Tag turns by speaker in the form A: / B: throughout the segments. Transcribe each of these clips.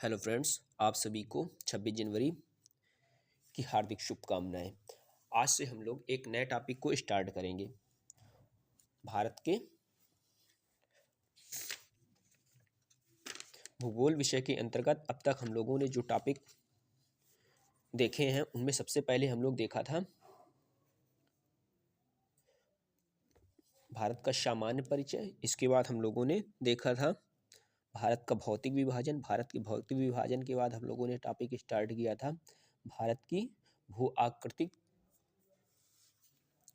A: Hello friends, आप सभी को 26 जनवरी की हार्दिक शुभकामनाएं। आज से हम लोग एक नए टॉपिक को स्टार्ट करेंगे। भारत के भूगोल विषय के अंतर्गत अब तक हम लोगों ने जो टॉपिक देखे हैं उनमें सबसे पहले हम लोग देखा था भारत का सामान्य परिचय। इसके बाद हम लोगों ने देखा था भारत का भौतिक विभाजन। भारत के भौतिक विभाजन के बाद हम लोगों ने टॉपिक स्टार्ट किया था भारत की भू आकृतिक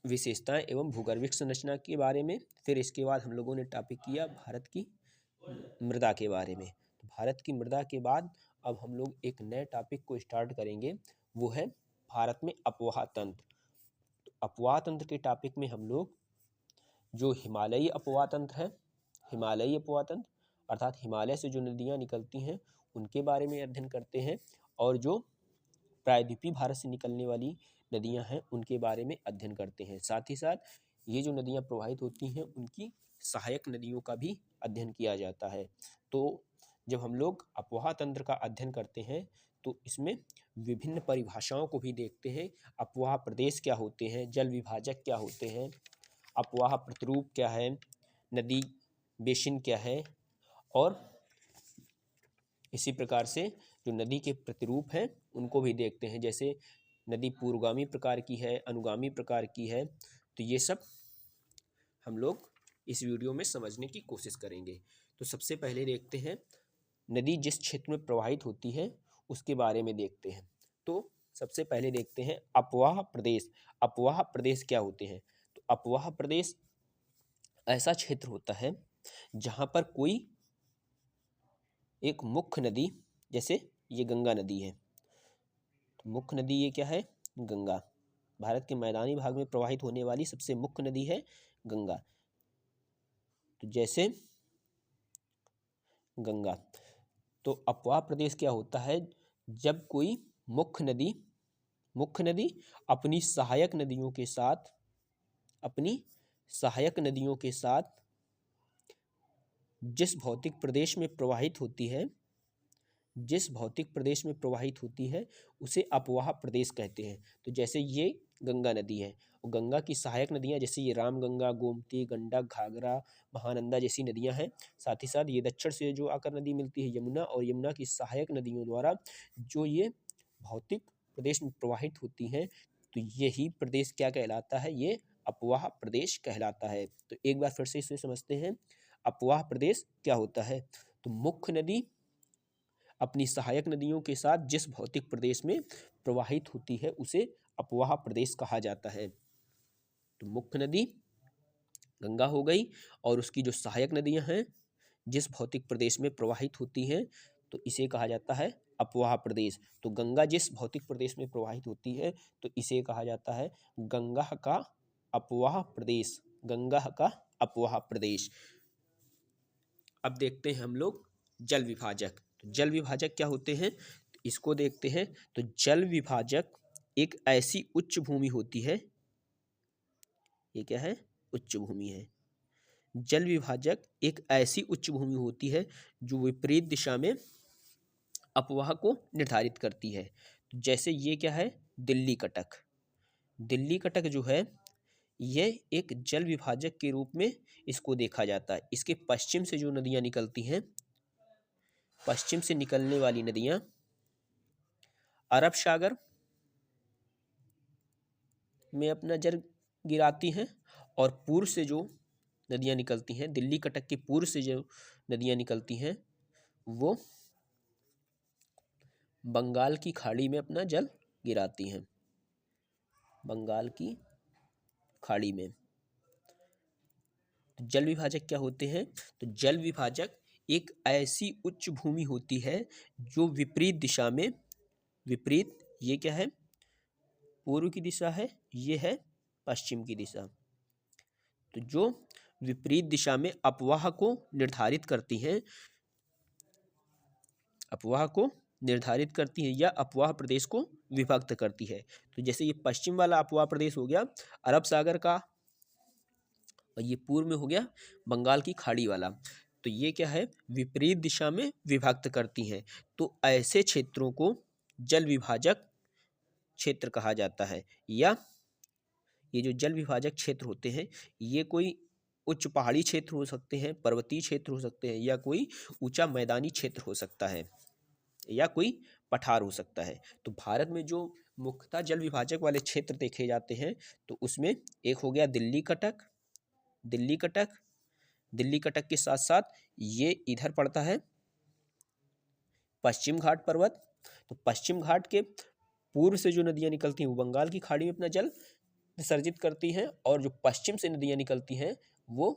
A: विशेषताएं एवं भूगर्भिक संरचना के बारे में। फिर इसके बाद हम लोगों ने टॉपिक किया भारत की मृदा के बारे में। तो भारत की मृदा के बाद अब हम लोग एक नए टॉपिक को स्टार्ट करेंगे, वो है भारत में अपवाह तंत्र। तो अपवाह तंत्र के टॉपिक में हम लोग जो हिमालयी अपवाह तंत्र है, हिमालयी अपवाह तंत्र अर्थात हिमालय से जो नदियाँ निकलती हैं उनके बारे में अध्ययन करते हैं, और जो प्रायद्वीपीय भारत से निकलने वाली नदियां हैं उनके बारे में अध्ययन करते हैं। साथ ही साथ ये जो नदियां प्रवाहित होती हैं उनकी सहायक नदियों का भी अध्ययन किया जाता है। तो जब हम लोग अपवाह तंत्र का अध्ययन करते हैं तो इसमें विभिन्न परिभाषाओं को भी देखते हैं। अपवाह प्रदेश क्या होते हैं, जल विभाजक क्या होते हैं, अपवाह प्रतिरूप क्या है, नदी बेसिन क्या है, और इसी प्रकार से जो नदी के प्रतिरूप हैं उनको भी देखते हैं। जैसे नदी पूर्वगामी प्रकार की है, अनुगामी प्रकार की है। तो ये सब हम लोग इस वीडियो में समझने की कोशिश करेंगे। तो सबसे पहले देखते हैं नदी जिस क्षेत्र में प्रवाहित होती है उसके बारे में देखते हैं। तो सबसे पहले देखते हैं अपवाह प्रदेश। अपवाह प्रदेश क्या होते हैं? तो अपवाह प्रदेश ऐसा क्षेत्र होता है जहाँ पर कोई एक मुख्य नदी, जैसे ये गंगा नदी है, तो मुख्य नदी ये क्या है? गंगा। भारत के मैदानी भाग में प्रवाहित होने वाली सबसे मुख्य नदी है गंगा। तो जैसे गंगा, तो अपवाह प्रदेश क्या होता है? जब कोई मुख्य नदी अपनी सहायक नदियों के साथ जिस भौतिक प्रदेश में प्रवाहित होती है उसे अपवाह प्रदेश कहते हैं। तो जैसे ये गंगा नदी है और गंगा की सहायक नदियां जैसे ये रामगंगा, गोमती, गंडक, घाघरा, महानंदा जैसी नदियां हैं। साथ ही साथ ये दक्षिण से जो आकर नदी मिलती है यमुना, और यमुना की सहायक नदियों द्वारा जो ये भौतिक प्रदेश में प्रवाहित होती हैं, तो यही प्रदेश क्या कहलाता है? ये अपवाह प्रदेश कहलाता है। तो एक बार फिर से इसे समझते हैं, अपवाह प्रदेश क्या होता है? तो मुख्य नदी अपनी सहायक नदियों के साथ जिस भौतिक प्रदेश में प्रवाहित होती है उसे अपवाह प्रदेश कहा जाता है। तो मुख्य नदी गंगा हो गई, और उसकी जो सहायक नदियां हैं जिस भौतिक प्रदेश में प्रवाहित होती हैं तो इसे कहा जाता है अपवाह प्रदेश। तो गंगा जिस भौतिक प्रदेश में प्रवाहित होती है तो इसे कहा जाता है गंगा का अपवाह प्रदेश, गंगा का अपवाह प्रदेश। अब देखते हैं हम लोग जल विभाजक। तो जल विभाजक क्या होते हैं इसको देखते हैं। तो जल विभाजक एक ऐसी उच्च भूमि होती है, ये क्या है? उच्च भूमि है। जल विभाजक एक ऐसी उच्च भूमि होती है जो विपरीत दिशा में अपवाह को निर्धारित करती है। तो जैसे ये क्या है? दिल्ली कटक। दिल्ली कटक जो है यह एक जल विभाजक के रूप में इसको देखा जाता है। इसके पश्चिम से जो नदियां निकलती हैं, पश्चिम से निकलने वाली नदियां अरब सागर में अपना जल गिराती हैं, और पूर्व से जो नदियां निकलती हैं, दिल्ली कटक के पूर्व से जो नदियां निकलती हैं वो बंगाल की खाड़ी में अपना जल गिराती हैं, बंगाल की खाड़ी में। तो जल विभाजक क्या होते हैं? तो जल विभाजक एक ऐसी उच्च भूमि होती है जो विपरीत दिशा में, विपरीत ये क्या है? पूर्व की दिशा है, ये है पश्चिम की दिशा। तो जो विपरीत दिशा में अपवाह को निर्धारित करती हैं, अपवाह को निर्धारित करती है या अपवाह प्रदेश को विभक्त करती है। तो जैसे ये पश्चिम वाला अपवाह प्रदेश हो गया अरब सागर का, और ये पूर्व में हो गया बंगाल की खाड़ी वाला। तो तो ये क्या है, विपरीत दिशा में विभक्त करती हैं। तो ऐसे क्षेत्रों को जल विभाजक क्षेत्र कहा जाता है। या ये जो जल विभाजक क्षेत्र होते हैं, ये कोई उच्च पहाड़ी क्षेत्र हो सकते हैं, पर्वतीय क्षेत्र हो सकते हैं, या कोई ऊंचा मैदानी क्षेत्र हो सकता है, या कोई पठार हो सकता है। तो भारत में जो मुख्यतः जल विभाजक वाले क्षेत्र देखे जाते हैं, तो उसमें एक हो गया दिल्ली कटक। दिल्ली कटक, दिल्ली कटक के साथ साथ ये इधर पड़ता है पश्चिम घाट पर्वत। तो पश्चिम घाट के पूर्व से जो नदियां निकलती हैं वो बंगाल की खाड़ी में अपना जल विसर्जित करती हैं, और जो पश्चिम से नदियां निकलती हैं वो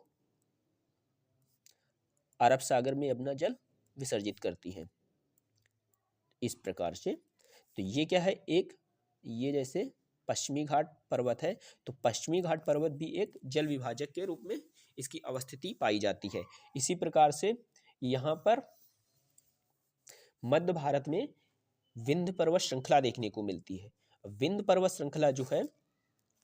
A: अरब सागर में अपना जल विसर्जित करती हैं। इस प्रकार से तो ये क्या है, एक ये जैसे पश्चिमी घाट पर्वत है, तो पश्चिमी घाट पर्वत भी एक जल विभाजक के रूप में इसकी अवस्थिति पाई जाती है। इसी प्रकार से यहाँ पर मध्य भारत में विंध्य पर्वत श्रृंखला देखने को मिलती है। विंध्य पर्वत श्रृंखला जो है,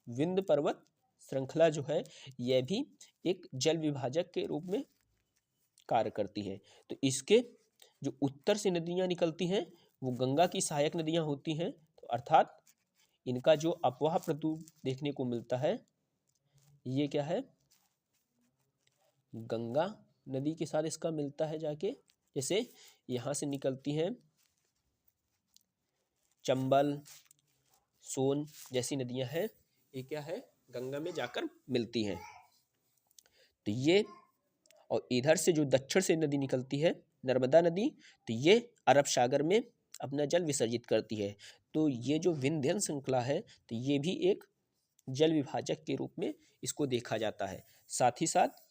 A: विंध्य पर्वत श्रृंखला जो है, यह भी एक जल विभाजक के रूप में कार्य करती है। तो इसके जो उत्तर से नदियां निकलती हैं वो गंगा की सहायक नदियां होती हैं। तो अर्थात इनका जो अपवाह प्रतु देखने को मिलता है, ये क्या है, गंगा नदी के साथ इसका मिलता है जाके। जैसे यहाँ से निकलती हैं चंबल, सोन जैसी नदियां हैं, ये क्या है, गंगा में जाकर मिलती हैं। तो ये, और इधर से जो दक्षिण से नदी निकलती है नर्मदा नदी, तो ये अरब सागर में अपना जल विसर्जित करती है। तो ये जो विंध्यन श्रृंखला है, तो ये भी एक जल विभाजक के रूप में इसको देखा जाता है। साथ ही साथ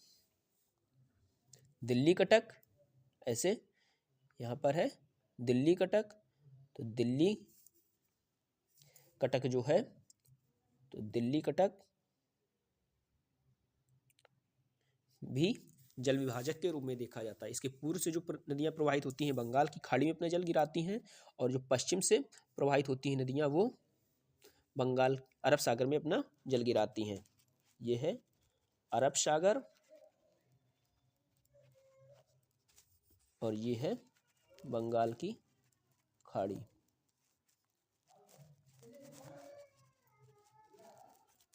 A: दिल्ली कटक, ऐसे यहाँ पर है दिल्ली कटक, तो दिल्ली कटक जो है, तो दिल्ली कटक भी जल विभाजक के रूप में देखा जाता है। इसके पूर्व से जो नदियां प्रवाहित होती हैं बंगाल की खाड़ी में अपना जल गिराती हैं, और जो पश्चिम से प्रवाहित होती हैं नदियां वो बंगाल अरब सागर में अपना जल गिराती हैं। ये है अरब सागर, और ये है बंगाल की खाड़ी।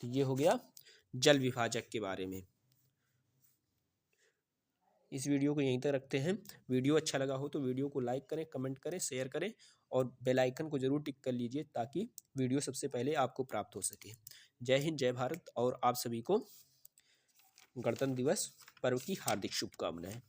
A: तो ये हो गया जल विभाजक के बारे में। इस वीडियो को यहीं तक रखते हैं। वीडियो अच्छा लगा हो तो वीडियो को लाइक करें, कमेंट करें, शेयर करें, और बेल आइकन को जरूर टिक कर लीजिए ताकि वीडियो सबसे पहले आपको प्राप्त हो सके। जय हिंद, जय भारत, और आप सभी को गणतंत्र दिवस पर्व की हार्दिक शुभकामनाएं।